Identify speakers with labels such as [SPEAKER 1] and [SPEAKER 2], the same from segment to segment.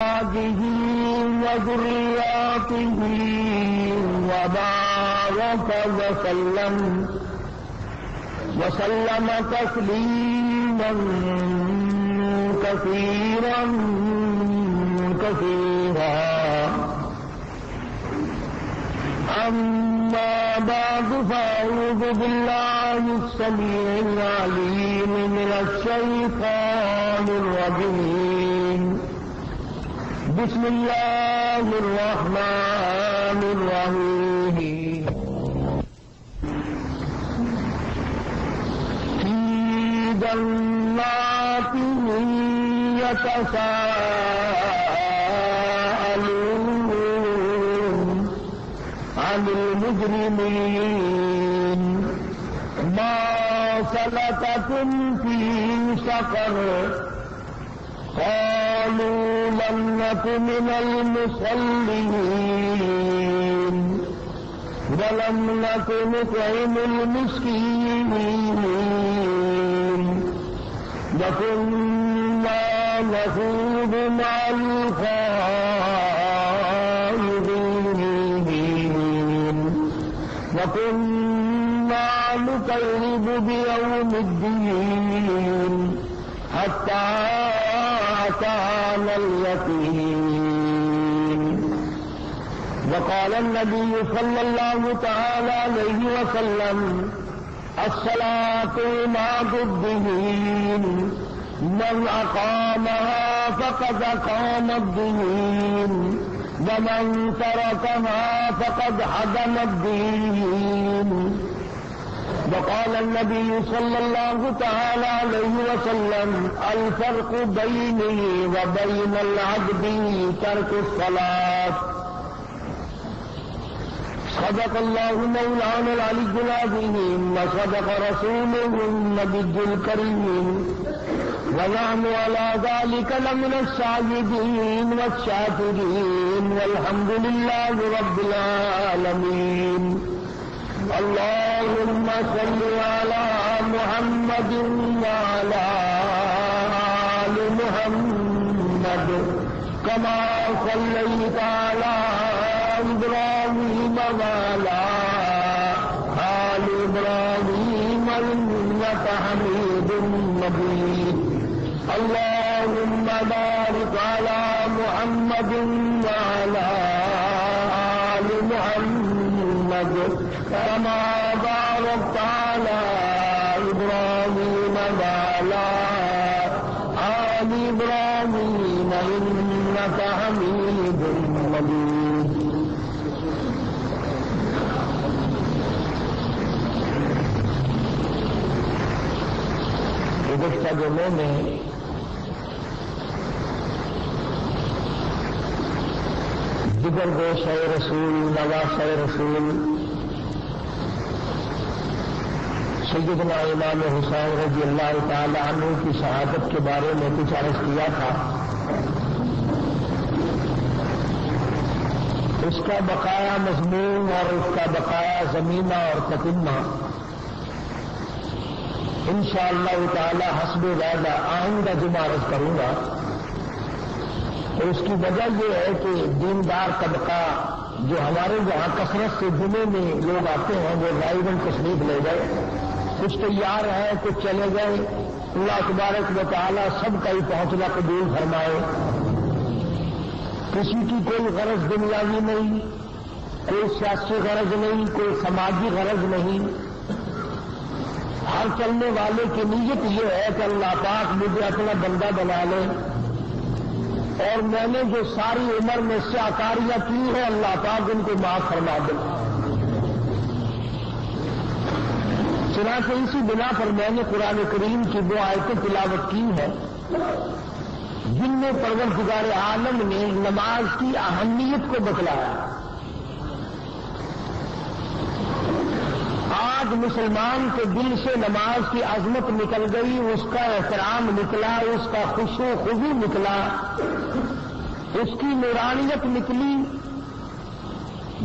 [SPEAKER 1] أزواجه وذرياته وبارك وسلم تسليما كثيرا أما بعد فأعوذ بالله السميع العليم من الشيطان الرجيم بسم الله الرحمن الرحيم في جنات يتساءلون عن المجرمين ما سلككم في سقر قالوا لم نك من المصلين ولم نك نطعم المسكين وكنا نخوض مع الخائضين وكنا نكذب بيوم الدين حتى أتانا اليقين. وقال النبي صلى الله تعالى عليه وسلم الصلاة عماد الدين من أقامها فقد أقام الدين ومن تركها فقد هدم الدين. وقال النبي صلى الله تعالى عليه وسلم الفرق بيني وبين العبد ترك الصلاة. صدق الله مولانا العلي العظيم وصدق رسوله النبي الكريم ونحن على ذلك لمن الشاهدين والشاكرين والحمد لله رب العالمين. اللهم صل على محمد وعلى آل محمد كما صليت على إبراهيم وعلى آل إبراهيم إنك حميد مجيد. اللهم بارك على محمد وعلى آل محمد كما باركت على إبراهيم وعلى آل إبراهيم إنك حميد مجيد. گزشتہ جمعے میں جگر گوش رسول نواس رسول سیدنا امام حسین رضی اللہ تعالی عنہ کی شہادت کے بارے میں کچھ عرض کیا تھا. اس کا بقایا مضمون اور اس کا بقایا زمینہ اور تتمہ انشاءاللہ تعالی حسب وعدہ آئندہ جمعہ عرض کروں گا. اس کی وجہ یہ ہے کہ دیندار طبقہ جو ہمارے یہاں کثرت سے جمعے میں لوگ آتے ہیں وہ غائباً تشریف لے گئے، کچھ تیار ہیں کچھ چلے گئے. اللہ تبارک و تعالی سب کا ہی پہنچنا قبول فرمائے. کسی کی کوئی غرض دنیاوی نہیں، کوئی سیاسی غرض نہیں، کوئی سماجی غرض نہیں. ہر چلنے والے کی نیت یہ ہے کہ اللہ پاک مجھے اپنا بندہ بنا لے اور میں نے جو ساری عمر میں سیاکاریاں کی ہیں اللہ پاک ان کو معاف فرما دے. چنانچہ اسی بنا پر میں نے قرآن کریم کی دو آیتیں تلاوت کی ہیں جن میں پروردگار عالم نے نماز کی اہمیت کو بتلایا. آج مسلمان کے دل سے نماز کی عظمت نکل گئی، اس کا احترام نکلا، اس کا خشوع و خضوع نکلا، اس کی نورانیت نکلی.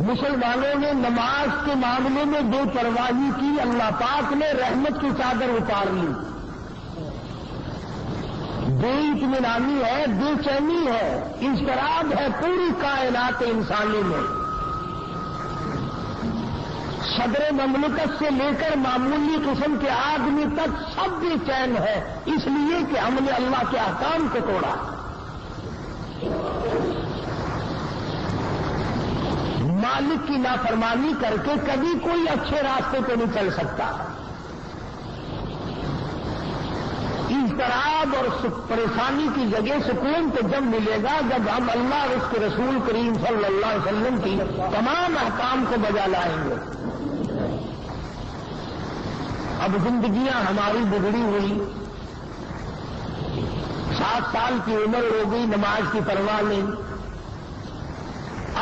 [SPEAKER 1] مسلمانوں نے نماز کے معاملے میں بے پرواہی کی، اللہ پاک نے رحمت کی چادر اتار لی. بے اطمینانی ہے، بے چینی ہے، اضطراب ہے پوری کائنات انسانی میں۔ صدر مملکت سے لے کر معمولی قسم کے آدمی تک سب بے چین ہے، اس لیے کہ ہم نے اللہ کے احکام کو توڑا۔ مالک کی نافرمانی کر کے کبھی کوئی اچھے راستے پہ نہیں چل سکتا۔ اضطراب اور پریشانی کی جگہ سکون تو جب ملے گا جب ہم اللہ اور اس کے رسول کریم صلی اللہ علیہ وسلم کی تمام احکام کو بجا لائیں گے۔ اب زندگیاں ہماری بگڑی ہوئی، 7 سال کی عمر ہو گئی، نماز کی پرواہ نہیں،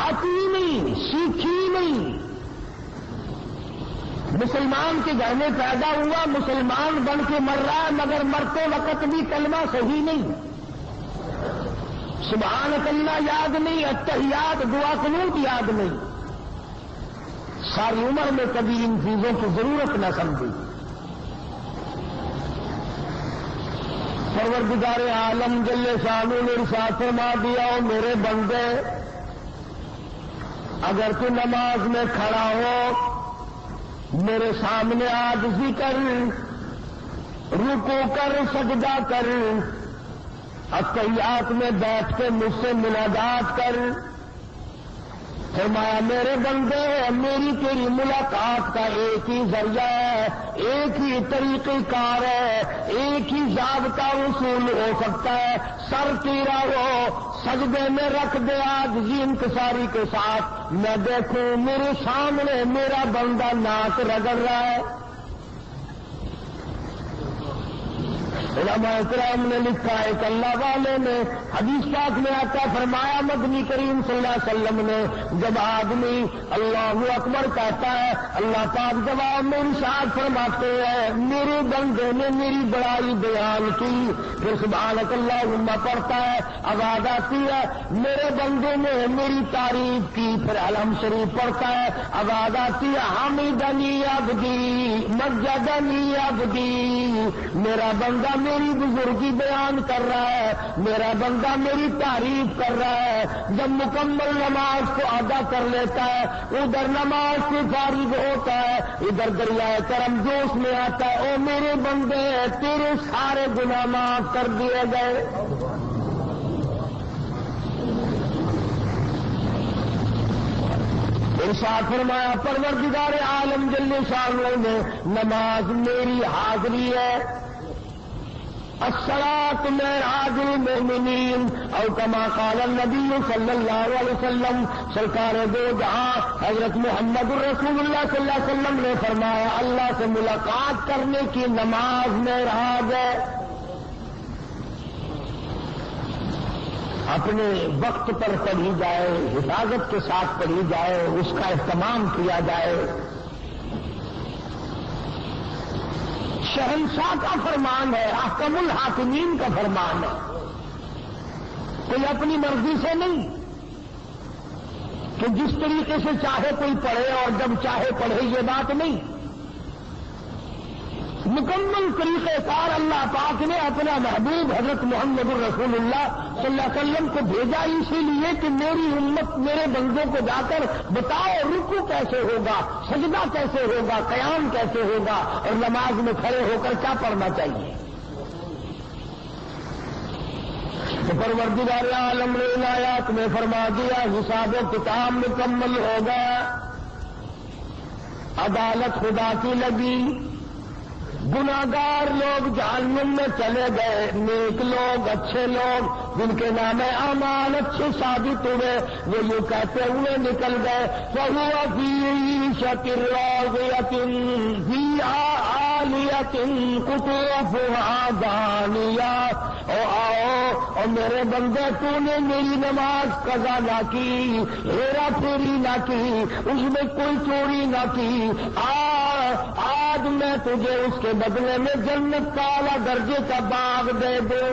[SPEAKER 1] آتی نہیں، سیکھی نہیں۔ مسلمان کے گھر میں پیدا ہوا، مسلمان بن کے مر رہا ہے، مگر مرتے وقت بھی کلمہ صحیح نہیں، سبحانک اللہ یاد نہیں، التحیات دعا قنوت یاد نہیں، ساری عمر میں کبھی ان چیزوں کی ضرورت نہ سمجھی۔ پروردگار عالم جل شانہ نے ارشاد فرما دیا، او میرے بندے اگر تو نماز میں کھڑا ہو، میرے سامنے عاجزی کر، رکوع کر، سجدہ کر، التحیات میں بیٹھ کے مجھ سے مناجات کر، فرمایا میرے بندے میری تیری ملاقات کا ایک ہی ذریعہ ہے، ایک ہی طریقہ کار ہے، ایک ہی ضابطہ اصول ہو سکتا ہے، سر تیرا ہو، سجدے میں رکھ دے عاجزی انکساری کے ساتھ، میں دیکھوں میرے سامنے میرا بندہ ناک رگڑ رہا ہے۔ علماء کرام نے لکھا ہے کہ اللہ والے نے حدیث پاک میں آتا فرمایا، مدنی کریم صلی اللہ علیہ وسلم نے جب آدمی اللہ اکبر کہتا ہے، اللہ پاک جواب میں ارشاد فرماتے ہیں میرے بندے نے میری بڑائی بیان کی، پھر سبحانک اللہم پڑھتا ہے، آواز آتی ہے میرے بندے نے میری تعریف کی، پھر الحمد شریف پڑھتا ہے، آواز آتی ہے حمدنی عبدی مجدنی عبدی، میرا بندہ میری بزرگی بیان کر رہا ہے، میرا بندہ میری تعریف کر رہا ہے۔ جب مکمل نماز کو ادا کر لیتا ہے، ادھر نماز سے فارغ ہوتا ہے، ادھر دریائے کرم جوش میں آتا ہے، او میرے بندے تیرے سارے گناہ معاف کر دیے گئے۔ ارشاد فرمایا پروردگار عالم جل شانہ نے نماز میری حاضری ہے، الصلاۃ معراج المؤمنین، او کما قال النبی صلی اللہ علیہ وسلم، سرکار دو جہاں حضرت محمد رسول اللہ صلی اللہ علیہ وسلم نے فرمایا اللہ سے ملاقات کرنے کی نماز معراج ہے۔ اپنے وقت پر پڑھی جائے، حفاظت کے ساتھ پڑھی جائے، اس کا اہتمام کیا جائے۔ شہنشاہ کا فرمان ہے، احکم الحاکمین کا فرمان ہے، کوئی اپنی مرضی سے نہیں کہ جس طریقے سے چاہے کوئی پڑھے اور جب چاہے پڑھے، یہ بات نہیں۔ مکمل طریقہ کار اللہ پاک نے اپنا محبوب حضرت محمد الرسول اللہ صلی اللہ علیہ وسلم کو بھیجا اسی لیے کہ میری امت میرے بندوں کو جا کر بتاؤ رکوع کیسے ہوگا، سجدہ کیسے ہوگا، قیام کیسے ہوگا، اور نماز میں کھڑے ہو کر کیا پڑھنا چاہیے۔ تو پروردگار عالم نے ان آیات میں فرما دیا حساب و کتاب مکمل ہوگا، عدالت خدا کی لگی، گناہگار لوگ جہنم میں چلے گئے، نیک لوگ اچھے لوگ جن کے نام اعمال اچھے ثابت ہوئے وہ یوں کہتے ہوئے نکل گئے، فَهُوَ فِي عِيشَةٍ رَاضِيَةٍ فِي عَالِيَةٍ قُطُوفُهَا دَانِيَةٌ۔ او آؤ اور میرے بندے تو نے میری نماز قضا نہ کی، ہیرا پھیری نہ کی، اس میں کوئی چوری نہ کی، آج میں تجھے اس کے بدلے میں جنت کا اعلیٰ درجے کا باغ دے دوں۔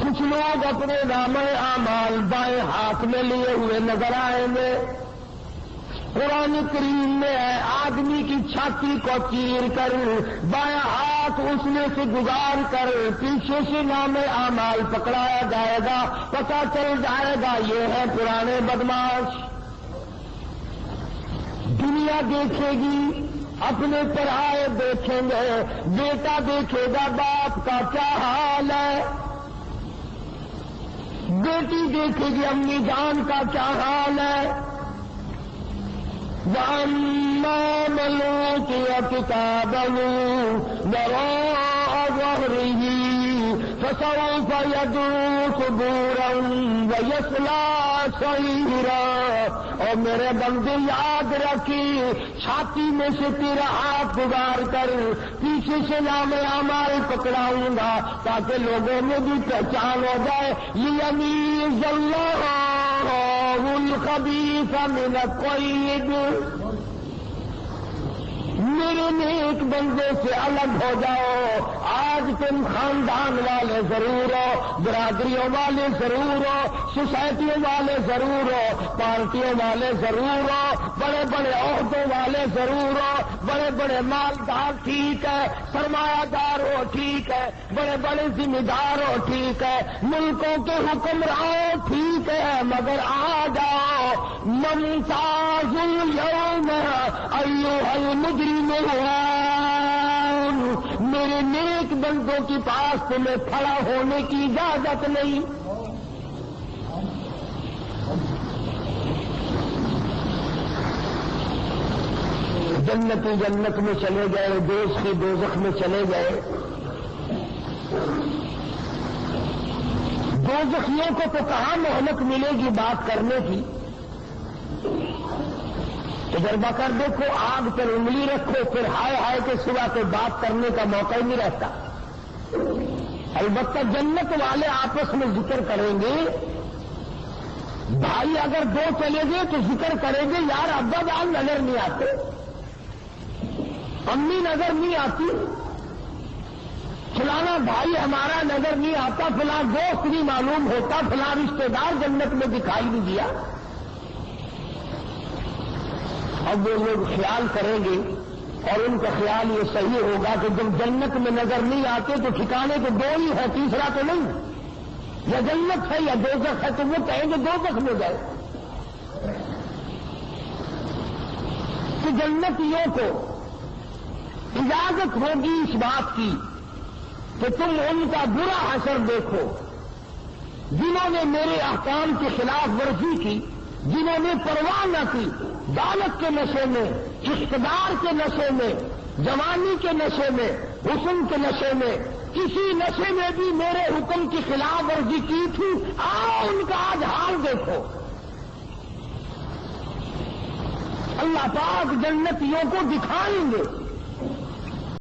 [SPEAKER 1] کچھ لوگ اپنے نام اعمال بائیں ہاتھ میں لیے ہوئے نظر آئیں گے، قرآن کریم میں ہے آدمی کی چھاتی کو چیر کر بایاں ہاتھ اس میں سے گزار کر پیچھے سے نام اعمال پکڑایا جائے گا، پتہ چل جائے گا یہ ہے پرانے بدماش۔ دنیا دیکھے گی، اپنے پرائے دیکھیں گے، بیٹا دیکھے گا باپ کا کیا حال ہے، بیٹی دیکھے گی امی جان کا کیا حال ہے۔ وَأَمَّا مَنْ أُوتِيَ كِتَابَهُ وَرَاءَ ظَهْرِهِ فَسَوْفَ يَدْعُو ثُبُورًا وَيَصْلَىٰ سَعِيرًا۔ اور میرے بندے یاد رکھی، چھاتی میں سے تیرا ہاتھ گزار کر پیچھے سے نام اعمال پکڑاؤں گا تاکہ لوگوں میں بھی پہچان ہو جائے، لِيَمِيزَ اللَّهُ الْخَبِيثَ مِنَ الطَّيِّبِ۔ میرے نیک بندے سے الگ ہو جاؤ۔ آج تم خاندان والے ضرور ہو، برادریوں والے ضرور ہو، سوسائٹیوں والے ضرور ہو، پارٹیوں والے ضرور ہو، بڑے بڑے عہدوں والے ضرور ہو، بڑے بڑے مالدار ٹھیک ہے، سرمایہ دار ہو ٹھیک ہے، بڑے بڑے ذمہ دار ہو ٹھیک ہے، ملکوں کے حکمران ٹھیک ہے، مگر آ جاؤ ممتاز اليوم ایھا المجرمون۔ میرے نیک بندوں کے پاس تمہیں کھڑا ہونے کی اجازت نہیں۔ جنتی جنت میں چلے گئے، دوزخی دوزخ میں چلے گئے۔ دوزخیوں کو تو کہاں مہلت ملے گی بات کرنے کی؟ تجربہ کر دیکھو، آگ پر انگلی رکھو، پھر ہائے ہائے کے سوا کوئی بات کرنے کا موقع ہی نہیں رہتا۔ البتہ جنت والے آپس میں ذکر کریں گے، بھائی اگر دو چلے گئے تو ذکر کریں گے یار ابا جان نظر نہیں آتے، امی نظر نہیں آتی، فلانا بھائی ہمارا نظر نہیں آتا، فلاں دوست نہیں معلوم ہوتا، فلاں رشتے دار جنت میں دکھائی نہیں دیا۔ اب وہ لوگ خیال کریں گے اور ان کا خیال یہ صحیح ہوگا کہ جب جنت میں نظر نہیں آتے تو ٹھکانے تو دو ہی ہے، تیسرا تو نہیں، یا جنت ہے یا دوزخ ہے، تو وہ کہیں گے دوزخ میں گئے۔ تو جنتیوں کو اجازت ہوگی اس بات کی کہ تم ان کا برا اثر دیکھو جنہوں نے میرے احکام کی خلاف ورزی کی، جنہوں نے پرواہ نہ کی، دولت کے نشے میں، اقتدار کے نشے میں، جوانی کے نشے میں، حسن کے نشے میں، کسی نشے میں بھی میرے حکم کی خلاف ورزی کی تھی، آؤ ان کا آج حال دیکھو۔ اللہ پاک جنتیوں کو دکھائیں گے